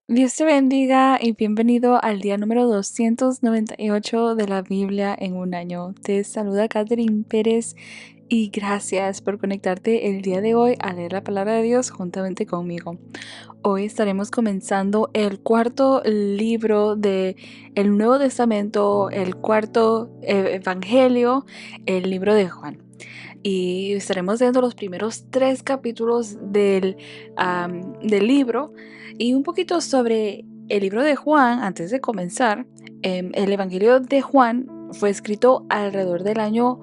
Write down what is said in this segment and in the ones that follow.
Dios te bendiga y bienvenido al día número 298 de la Biblia en un año. Te saluda Catherine Pérez y gracias por conectarte el día de hoy a leer la palabra de Dios juntamente conmigo. Hoy estaremos comenzando el cuarto libro de el Nuevo Testamento, el cuarto evangelio, el libro de Juan. Y estaremos viendo los primeros 3 capítulos del libro y un poquito sobre el libro de Juan antes de comenzar. El Evangelio de Juan fue escrito alrededor del año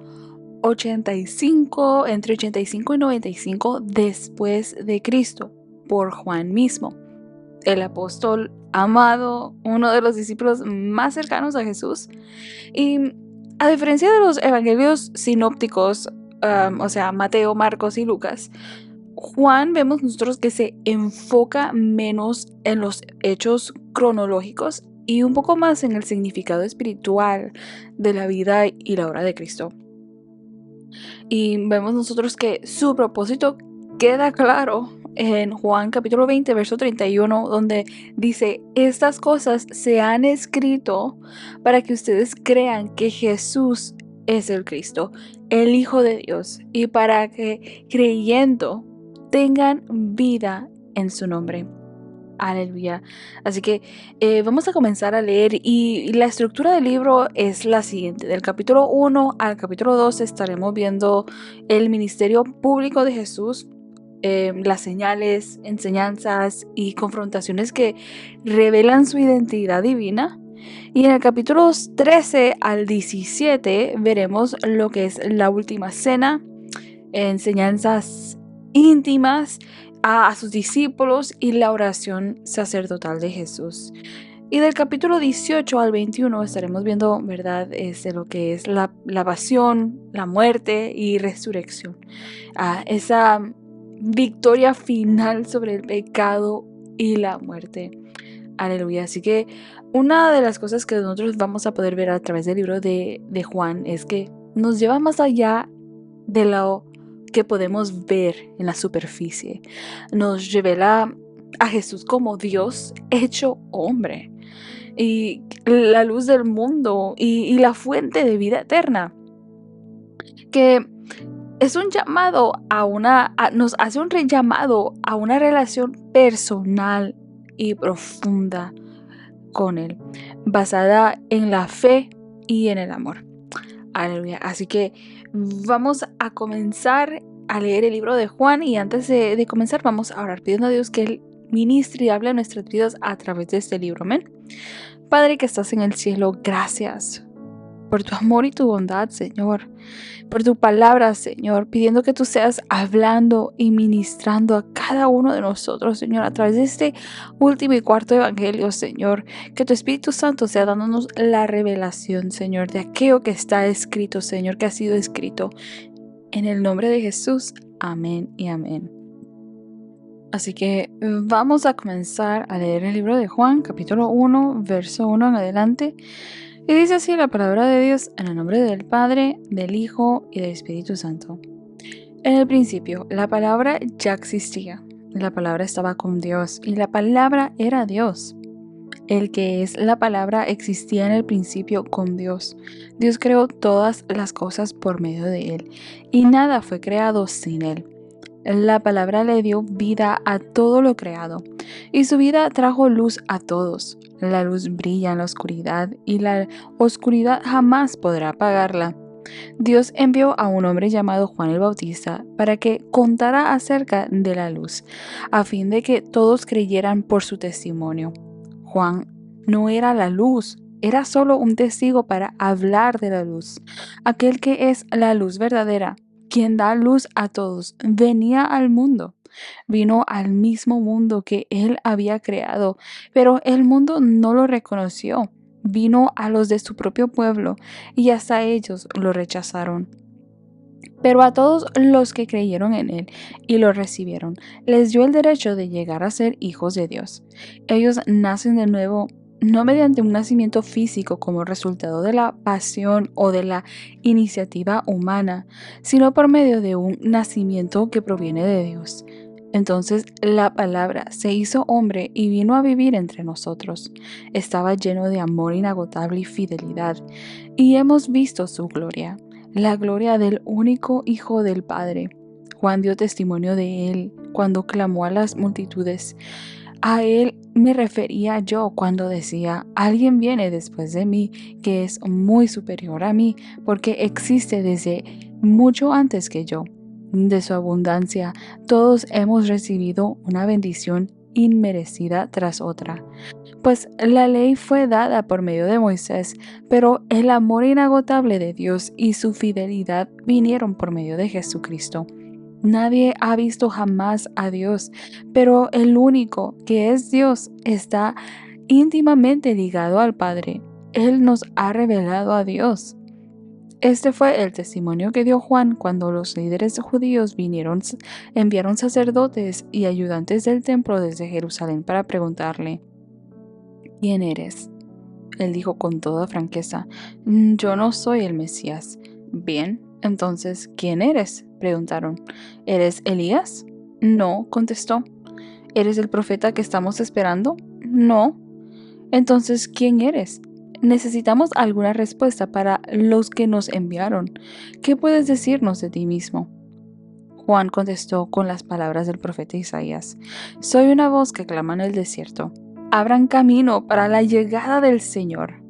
85, entre 85 y 95 después de Cristo, por Juan mismo, el apóstol amado, uno de los discípulos más cercanos a Jesús. Y a diferencia de los evangelios sinópticos, o sea, Mateo, Marcos y Lucas, Juan vemos nosotros que se enfoca menos en los hechos cronológicos y un poco más en el significado espiritual de la vida y la obra de Cristo. Y vemos nosotros que su propósito queda claro en Juan capítulo 20, verso 31, donde dice: estas cosas se han escrito para que ustedes crean que Jesús es el Cristo, el Hijo de Dios, y para que creyendo tengan vida en su nombre. Aleluya. Así que vamos a comenzar a leer y la estructura del libro es la siguiente. Del capítulo 1 al capítulo 2 estaremos viendo el ministerio público de Jesús, las señales, enseñanzas y confrontaciones que revelan su identidad divina. Y en el capítulo 13 al 17 veremos lo que es la última cena, enseñanzas íntimas a sus discípulos y la oración sacerdotal de Jesús. Y del capítulo 18 al 21 estaremos viendo, ¿verdad?, lo que es la pasión, la muerte y resurrección. Esa victoria final sobre el pecado y la muerte. Aleluya. Así que una de las cosas que nosotros vamos a poder ver a través del libro de Juan es que nos lleva más allá de lo que podemos ver en la superficie. Nos revela a Jesús como Dios hecho hombre y la luz del mundo y la fuente de vida eterna, que es un llamado nos hace un llamado a una relación personal y profunda con Él, basada en la fe y en el amor. Aleluya. Así que vamos a comenzar a leer el libro de Juan, y antes de comenzar vamos a orar pidiendo a Dios que Él ministre y hable a nuestras vidas a través de este libro. Amén. Padre que estás en el cielo, gracias por tu amor y tu bondad, Señor, por tu palabra, Señor, pidiendo que tú seas hablando y ministrando a cada uno de nosotros, Señor, a través de este último y cuarto evangelio, Señor, que tu Espíritu Santo sea dándonos la revelación, Señor, de aquello que está escrito, Señor, que ha sido escrito. En el nombre de Jesús, amén y amén. Así que vamos a comenzar a leer el libro de Juan, capítulo 1, verso 1 en adelante. Y dice así la palabra de Dios: en el nombre del Padre, del Hijo y del Espíritu Santo. En el principio, la palabra ya existía. La palabra estaba con Dios y la palabra era Dios. El que es la palabra existía en el principio con Dios. Dios creó todas las cosas por medio de Él, y nada fue creado sin Él. La palabra le dio vida a todo lo creado, y su vida trajo luz a todos. La luz brilla en la oscuridad, y la oscuridad jamás podrá apagarla. Dios envió a un hombre llamado Juan el Bautista para que contara acerca de la luz, a fin de que todos creyeran por su testimonio. Juan no era la luz, era solo un testigo para hablar de la luz. Aquel que es la luz verdadera, quien da luz a todos, venía al mundo. Vino al mismo mundo que él había creado, pero el mundo no lo reconoció. Vino a los de su propio pueblo, y hasta ellos lo rechazaron. Pero a todos los que creyeron en él y lo recibieron, les dio el derecho de llegar a ser hijos de Dios. Ellos nacen de nuevo, no mediante un nacimiento físico como resultado de la pasión o de la iniciativa humana, sino por medio de un nacimiento que proviene de Dios. Entonces la palabra se hizo hombre y vino a vivir entre nosotros. Estaba lleno de amor inagotable y fidelidad, y hemos visto su gloria, la gloria del único Hijo del Padre. Juan dio testimonio de él cuando clamó a las multitudes. A él me refería yo cuando decía, alguien viene después de mí que es muy superior a mí, porque existe desde mucho antes que yo. De su abundancia, todos hemos recibido una bendición inmerecida tras otra. Pues la ley fue dada por medio de Moisés, pero el amor inagotable de Dios y su fidelidad vinieron por medio de Jesucristo. Nadie ha visto jamás a Dios, pero el único que es Dios está íntimamente ligado al Padre. Él nos ha revelado a Dios. Este fue el testimonio que dio Juan cuando los líderes judíos enviaron sacerdotes y ayudantes del templo desde Jerusalén para preguntarle, ¿quién eres? Él dijo con toda franqueza, yo no soy el Mesías. Bien, entonces, ¿quién eres? Preguntaron. ¿Eres Elías? No, contestó. ¿Eres el profeta que estamos esperando? No. Entonces, ¿quién eres? Necesitamos alguna respuesta para los que nos enviaron. ¿Qué puedes decirnos de ti mismo? Juan contestó con las palabras del profeta Isaías. Soy una voz que clama en el desierto. Abran camino para la llegada del Señor.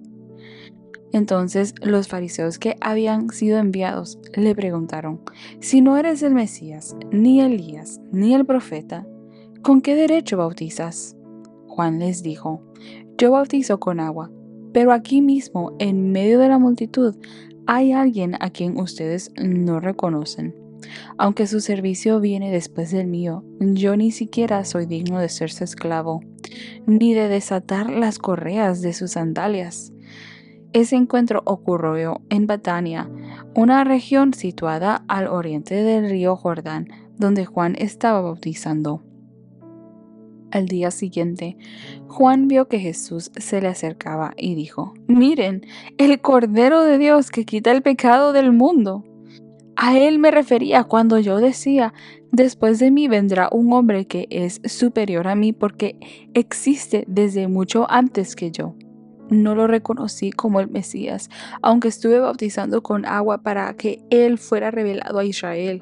Entonces los fariseos que habían sido enviados le preguntaron, si no eres el Mesías, ni Elías, ni el profeta, ¿con qué derecho bautizas? Juan les dijo, yo bautizo con agua, pero aquí mismo, en medio de la multitud, hay alguien a quien ustedes no reconocen. Aunque su servicio viene después del mío, yo ni siquiera soy digno de ser su esclavo, ni de desatar las correas de sus sandalias. Ese encuentro ocurrió en Betania, una región situada al oriente del río Jordán, donde Juan estaba bautizando. Al día siguiente, Juan vio que Jesús se le acercaba y dijo, miren, el Cordero de Dios que quita el pecado del mundo. A él me refería cuando yo decía, después de mí vendrá un hombre que es superior a mí porque existe desde mucho antes que yo. No lo reconocí como el Mesías, aunque estuve bautizando con agua para que él fuera revelado a Israel.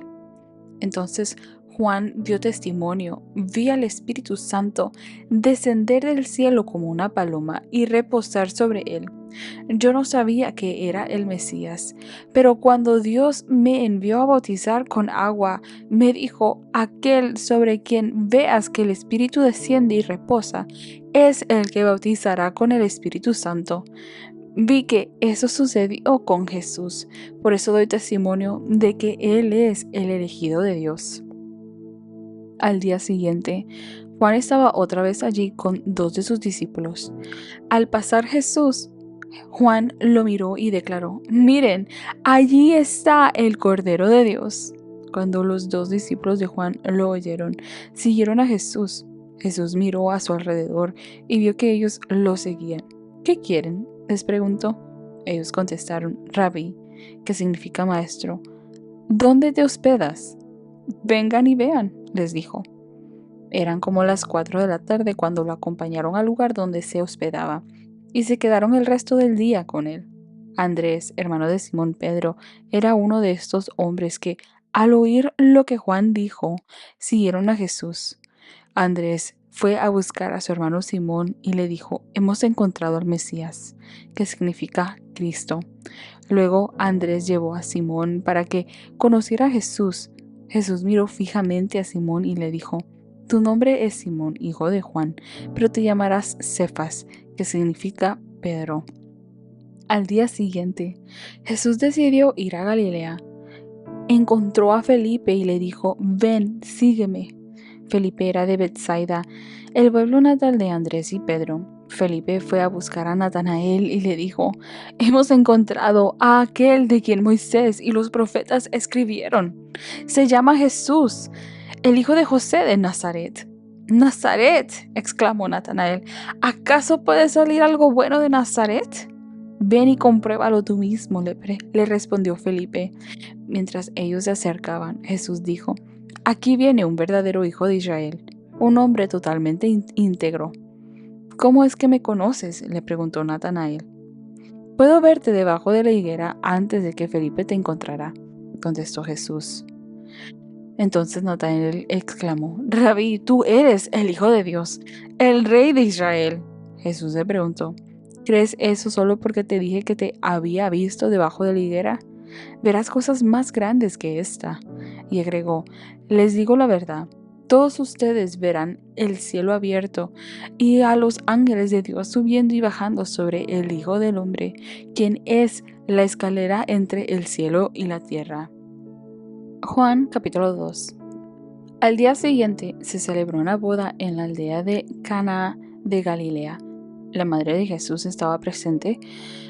Entonces Juan dio testimonio, vi al Espíritu Santo descender del cielo como una paloma y reposar sobre él. Yo no sabía que era el Mesías, pero cuando Dios me envió a bautizar con agua, me dijo, aquel sobre quien veas que el Espíritu desciende y reposa, es el que bautizará con el Espíritu Santo. Vi que eso sucedió con Jesús, por eso doy testimonio de que Él es el elegido de Dios. Al día siguiente, Juan estaba otra vez allí con 2 de sus discípulos. Al pasar Jesús, Juan lo miró y declaró, miren, allí está el Cordero de Dios. Cuando los 2 discípulos de Juan lo oyeron, siguieron a Jesús. Jesús miró a su alrededor y vio que ellos lo seguían. ¿Qué quieren?, les preguntó. Ellos contestaron, Rabí, que significa maestro, ¿dónde te hospedas? Vengan y vean, les dijo. Eran como las 4 de la tarde cuando lo acompañaron al lugar donde se hospedaba y se quedaron el resto del día con él. Andrés, hermano de Simón Pedro, era uno de estos hombres que, al oír lo que Juan dijo, siguieron a Jesús. Andrés fue a buscar a su hermano Simón y le dijo, hemos encontrado al Mesías, que significa Cristo. Luego Andrés llevó a Simón para que conociera a Jesús. Jesús miró fijamente a Simón y le dijo, tu nombre es Simón, hijo de Juan, pero te llamarás Cefas, que significa Pedro. Al día siguiente, Jesús decidió ir a Galilea. Encontró a Felipe y le dijo, ven, sígueme. Felipe era de Betsaida, el pueblo natal de Andrés y Pedro. Felipe fue a buscar a Natanael y le dijo, hemos encontrado a aquel de quien Moisés y los profetas escribieron. Se llama Jesús, el hijo de José de Nazaret. ¡Nazaret!, exclamó Natanael. ¿Acaso puede salir algo bueno de Nazaret? Ven y compruébalo tú mismo, le respondió Felipe. Mientras ellos se acercaban, Jesús dijo, Aquí viene un verdadero hijo de Israel, un hombre totalmente íntegro. ¿Cómo es que me conoces?, le preguntó Natanael. Puedo verte debajo de la higuera antes de que Felipe te encontrara, contestó Jesús. Entonces Natanael exclamó: Rabí, tú eres el Hijo de Dios, el Rey de Israel. Jesús le preguntó: ¿crees eso solo porque te dije que te había visto debajo de la higuera? Verás cosas más grandes que esta. Y agregó: les digo la verdad, todos ustedes verán el cielo abierto y a los ángeles de Dios subiendo y bajando sobre el Hijo del Hombre, quien es la escalera entre el cielo y la tierra. Juan capítulo 2. Al día siguiente se celebró una boda en la aldea de Caná de Galilea. La madre de Jesús estaba presente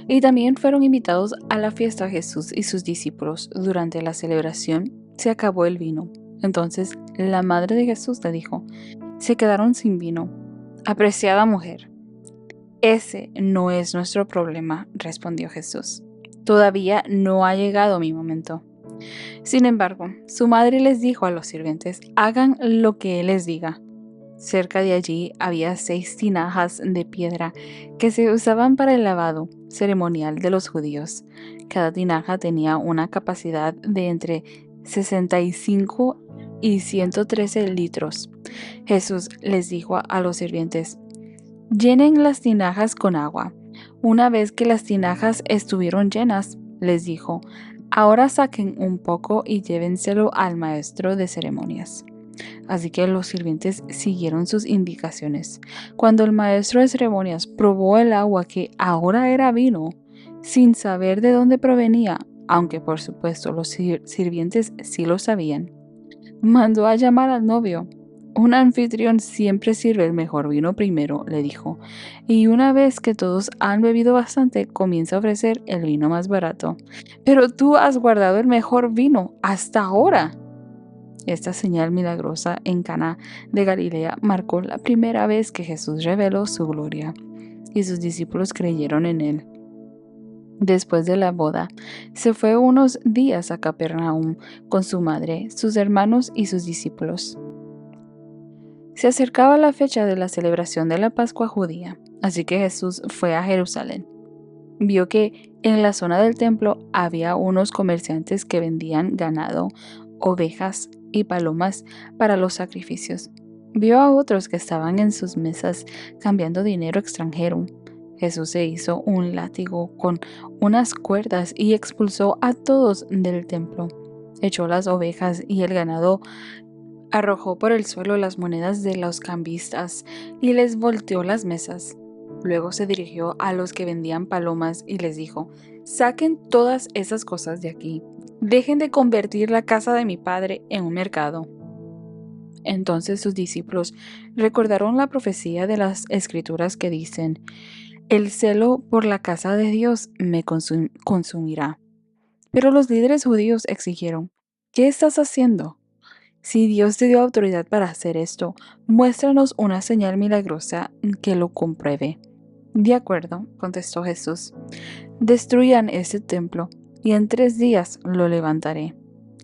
y también fueron invitados a la fiesta Jesús y sus discípulos. Durante la celebración se acabó el vino. Entonces la madre de Jesús le dijo: se quedaron sin vino. Apreciada mujer, ese no es nuestro problema, respondió Jesús. Todavía no ha llegado mi momento. Sin embargo, su madre les dijo a los sirvientes: hagan lo que él les diga. Cerca de allí había 6 tinajas de piedra que se usaban para el lavado ceremonial de los judíos. Cada tinaja tenía una capacidad de entre 65 y 113 litros. Jesús les dijo a los sirvientes: llenen las tinajas con agua. Una vez que las tinajas estuvieron llenas, les dijo: ahora saquen un poco y llévenselo al maestro de ceremonias. Así que los sirvientes siguieron sus indicaciones. Cuando el maestro de ceremonias probó el agua que ahora era vino, sin saber de dónde provenía, aunque por supuesto los sirvientes sí lo sabían, mandó a llamar al novio. Un anfitrión siempre sirve el mejor vino primero, le dijo, y una vez que todos han bebido bastante, comienza a ofrecer el vino más barato. Pero tú has guardado el mejor vino hasta ahora. Esta señal milagrosa en Caná de Galilea marcó la primera vez que Jesús reveló su gloria, y sus discípulos creyeron en él. Después de la boda, se fue unos días a Capernaum con su madre, sus hermanos y sus discípulos. Se acercaba la fecha de la celebración de la Pascua judía, así que Jesús fue a Jerusalén. Vio que en la zona del templo había unos comerciantes que vendían ganado, ovejas y palomas para los sacrificios. Vio a otros que estaban en sus mesas cambiando dinero extranjero. Jesús se hizo un látigo con unas cuerdas y expulsó a todos del templo. Echó las ovejas y el ganado, arrojó por el suelo las monedas de los cambistas y les volteó las mesas. Luego se dirigió a los que vendían palomas y les dijo: saquen todas esas cosas de aquí. Dejen de convertir la casa de mi padre en un mercado. Entonces sus discípulos recordaron la profecía de las Escrituras que dicen: el celo por la casa de Dios me consumirá. Pero los líderes judíos exigieron: ¿qué estás haciendo? Si Dios te dio autoridad para hacer esto, muéstranos una señal milagrosa que lo compruebe. De acuerdo, contestó Jesús. Destruyan este templo y en 3 días lo levantaré.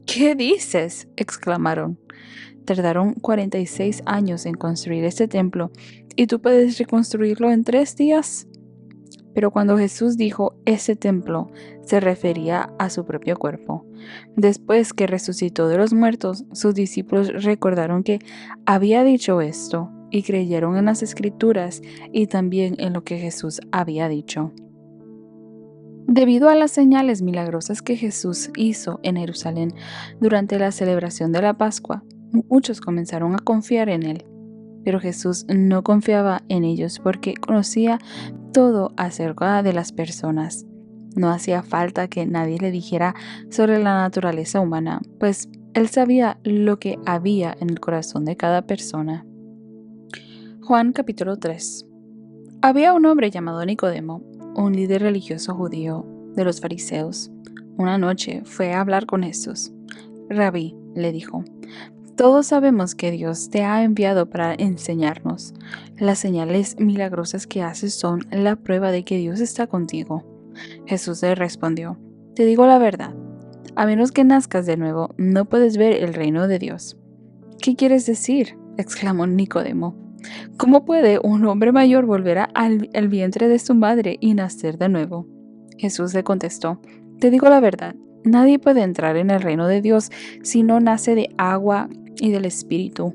¿Qué dices?, exclamaron. Tardaron 46 años en construir este templo y tú puedes reconstruirlo en 3 días. Pero cuando Jesús dijo ese templo, se refería a su propio cuerpo. Después que resucitó de los muertos, sus discípulos recordaron que había dicho esto y creyeron en las Escrituras y también en lo que Jesús había dicho. Debido a las señales milagrosas que Jesús hizo en Jerusalén durante la celebración de la Pascua, muchos comenzaron a confiar en él. Pero Jesús no confiaba en ellos porque conocía todo acerca de las personas. No hacía falta que nadie le dijera sobre la naturaleza humana, pues él sabía lo que había en el corazón de cada persona. Juan capítulo 3. Había un hombre llamado Nicodemo, un líder religioso judío de los fariseos. Una noche fue a hablar con Jesús. Rabí, le dijo, todos sabemos que Dios te ha enviado para enseñarnos. Las señales milagrosas que haces son la prueba de que Dios está contigo. Jesús le respondió: te digo la verdad, a menos que nazcas de nuevo, no puedes ver el reino de Dios. ¿Qué quieres decir?, exclamó Nicodemo. ¿Cómo puede un hombre mayor volver al vientre de su madre y nacer de nuevo? Jesús le contestó, te digo la verdad, nadie puede entrar en el reino de Dios si no nace de agua y del Espíritu.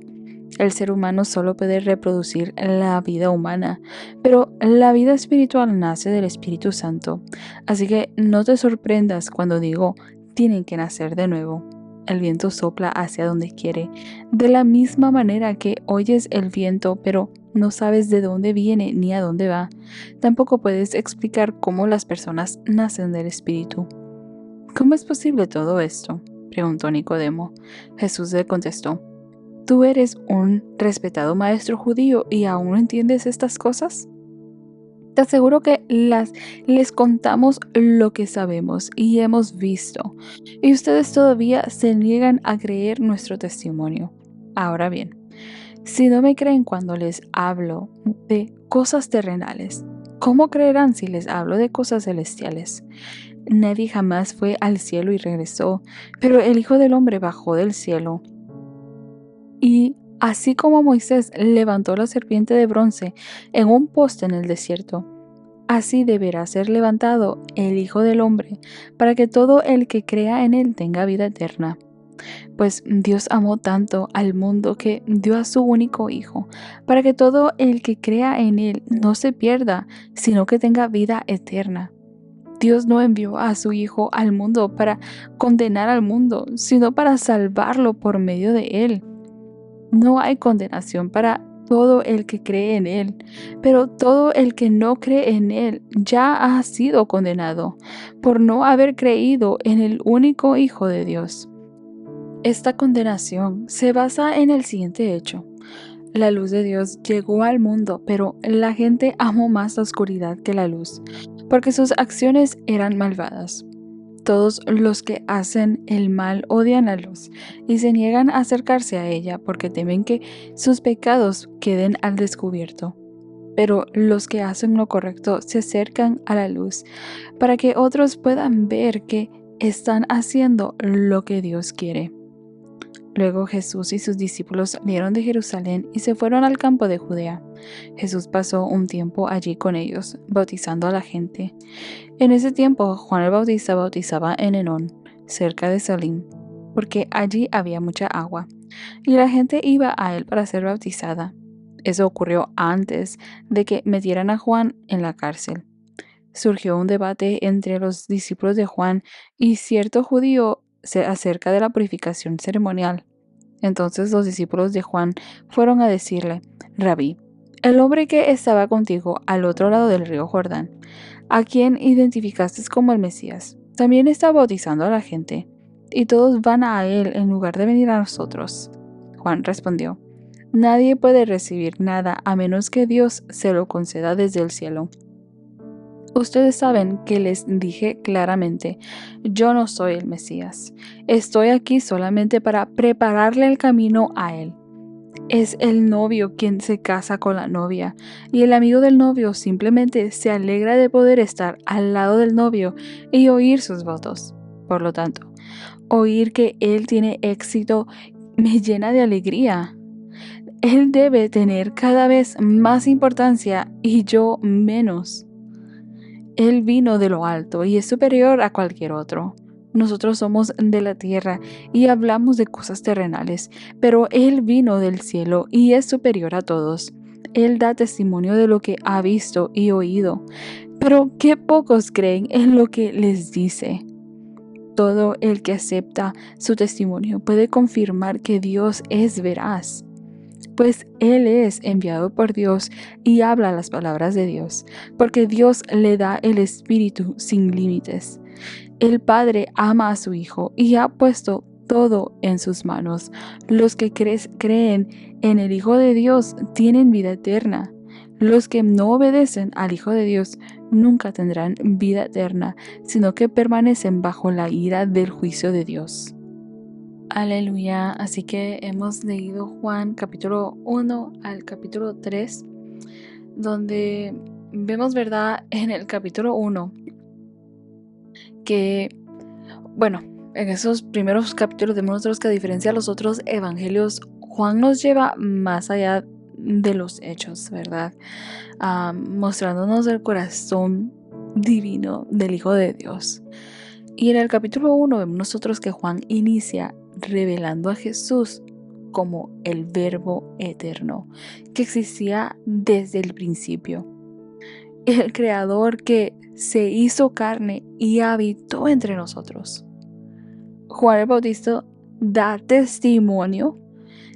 El ser humano solo puede reproducir la vida humana, pero la vida espiritual nace del Espíritu Santo. Así que no te sorprendas cuando digo, tienen que nacer de nuevo. El viento sopla hacia donde quiere, de la misma manera que oyes el viento, pero no sabes de dónde viene ni a dónde va. Tampoco puedes explicar cómo las personas nacen del Espíritu. ¿Cómo es posible todo esto?, preguntó Nicodemo. Jesús le contestó, ¿tú eres un respetado maestro judío y aún no entiendes estas cosas? Te aseguro que les contamos lo que sabemos y hemos visto, y ustedes todavía se niegan a creer nuestro testimonio. Ahora bien, si no me creen cuando les hablo de cosas terrenales, ¿cómo creerán si les hablo de cosas celestiales? Nadie jamás fue al cielo y regresó, pero el Hijo del Hombre bajó del cielo. Y así como Moisés levantó la serpiente de bronce en un poste en el desierto, así deberá ser levantado el Hijo del Hombre, para que todo el que crea en él tenga vida eterna. Pues Dios amó tanto al mundo que dio a su único Hijo, para que todo el que crea en él no se pierda, sino que tenga vida eterna. Dios no envió a su Hijo al mundo para condenar al mundo, sino para salvarlo por medio de él. No hay condenación para todo el que cree en Él, pero todo el que no cree en Él ya ha sido condenado por no haber creído en el único Hijo de Dios. Esta condenación se basa en el siguiente hecho. La luz de Dios llegó al mundo, pero la gente amó más la oscuridad que la luz, porque sus acciones eran malvadas. Todos los que hacen el mal odian la luz y se niegan a acercarse a ella porque temen que sus pecados queden al descubierto. Pero los que hacen lo correcto se acercan a la luz para que otros puedan ver que están haciendo lo que Dios quiere. Luego Jesús y sus discípulos salieron de Jerusalén y se fueron al campo de Judea. Jesús pasó un tiempo allí con ellos, bautizando a la gente. En ese tiempo Juan el Bautista bautizaba en Enón, cerca de Salim, porque allí había mucha agua, y la gente iba a él para ser bautizada. Eso ocurrió antes de que metieran a Juan en la cárcel. Surgió un debate entre los discípulos de Juan y cierto judío acerca de la purificación ceremonial. Entonces los discípulos de Juan fueron a decirle, Rabí, el hombre que estaba contigo al otro lado del río Jordán, a quien identificaste como el Mesías, también está bautizando a la gente, y todos van a él en lugar de venir a nosotros. Juan respondió, nadie puede recibir nada a menos que Dios se lo conceda desde el cielo. Ustedes saben que les dije claramente, yo no soy el Mesías. Estoy aquí solamente para prepararle el camino a él. Es el novio quien se casa con la novia, y el amigo del novio simplemente se alegra de poder estar al lado del novio y oír sus votos. Por lo tanto, oír que él tiene éxito me llena de alegría. Él debe tener cada vez más importancia y yo menos. Él vino de lo alto y es superior a cualquier otro. Nosotros somos de la tierra y hablamos de cosas terrenales, pero Él vino del cielo y es superior a todos. Él da testimonio de lo que ha visto y oído, pero qué pocos creen en lo que les dice. Todo el que acepta su testimonio puede confirmar que Dios es veraz, pues Él es enviado por Dios y habla las palabras de Dios, porque Dios le da el Espíritu sin límites. El Padre ama a su Hijo y ha puesto todo en sus manos. Los que creen en el Hijo de Dios tienen vida eterna. Los que no obedecen al Hijo de Dios nunca tendrán vida eterna, sino que permanecen bajo la ira del juicio de Dios. Aleluya, así que hemos leído Juan capítulo 1 al capítulo 3, donde vemos, ¿verdad?, en el capítulo 1 que, bueno, en esos primeros capítulos vemos nosotros que a diferencia de los otros evangelios, Juan nos lleva más allá de los hechos, ¿verdad? Mostrándonos el corazón divino del Hijo de Dios. Y en el capítulo 1 vemos nosotros que Juan inicia revelando a Jesús como el Verbo eterno, que existía desde el principio. El Creador que se hizo carne y habitó entre nosotros. Juan el Bautista da testimonio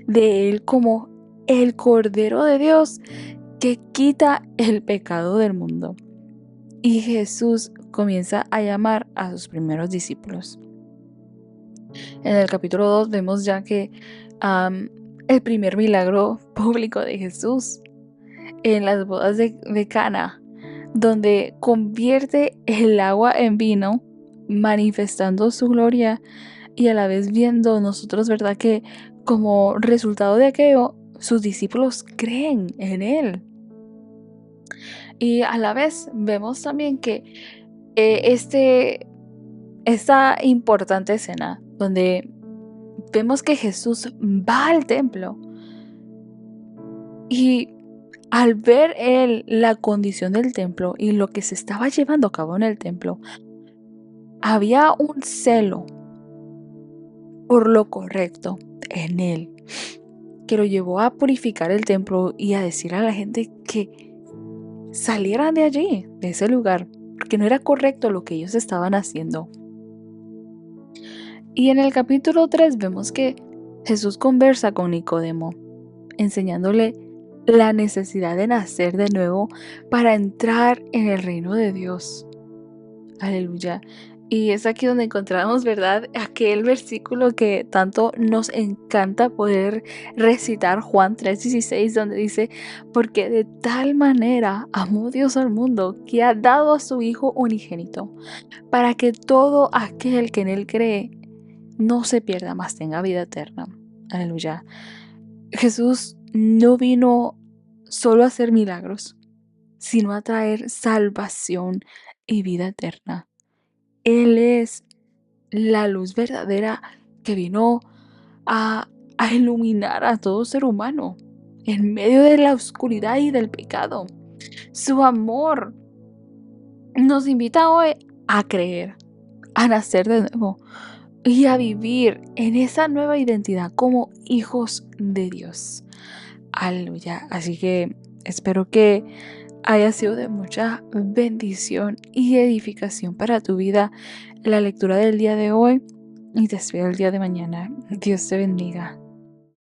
de él como el Cordero de Dios que quita el pecado del mundo. Y Jesús comienza a llamar a sus primeros discípulos. En el capítulo 2 vemos ya que el primer milagro público de Jesús en las bodas de Cana, donde convierte el agua en vino, manifestando su gloria y a la vez viendo nosotros, ¿verdad? Que como resultado de aquello, sus discípulos creen en él. Y a la vez vemos también que esta importante escena donde vemos que Jesús va al templo y al ver él la condición del templo y lo que se estaba llevando a cabo en el templo, había un celo por lo correcto en él, que lo llevó a purificar el templo y a decir a la gente que salieran de allí, de ese lugar, porque no era correcto lo que ellos estaban haciendo. Y en el capítulo 3 vemos que Jesús conversa con Nicodemo, enseñándole la necesidad de nacer de nuevo para entrar en el reino de Dios. Aleluya. Y es aquí donde encontramos, ¿verdad? Aquel versículo que tanto nos encanta poder recitar, Juan 3:16, donde dice, porque de tal manera amó Dios al mundo que ha dado a su Hijo unigénito, para que todo aquel que en él cree no se pierda, mas tenga vida eterna. Aleluya. Jesús no vino solo a hacer milagros, sino a traer salvación y vida eterna. Él es la luz verdadera que vino a, a iluminar a todo ser humano en medio de la oscuridad y del pecado. Su amor nos invita hoy a creer, a nacer de nuevo y a vivir en esa nueva identidad como hijos de Dios. Aleluya. Así que espero que haya sido de mucha bendición y edificación para tu vida la lectura del día de hoy y te espero el día de mañana. Dios te bendiga.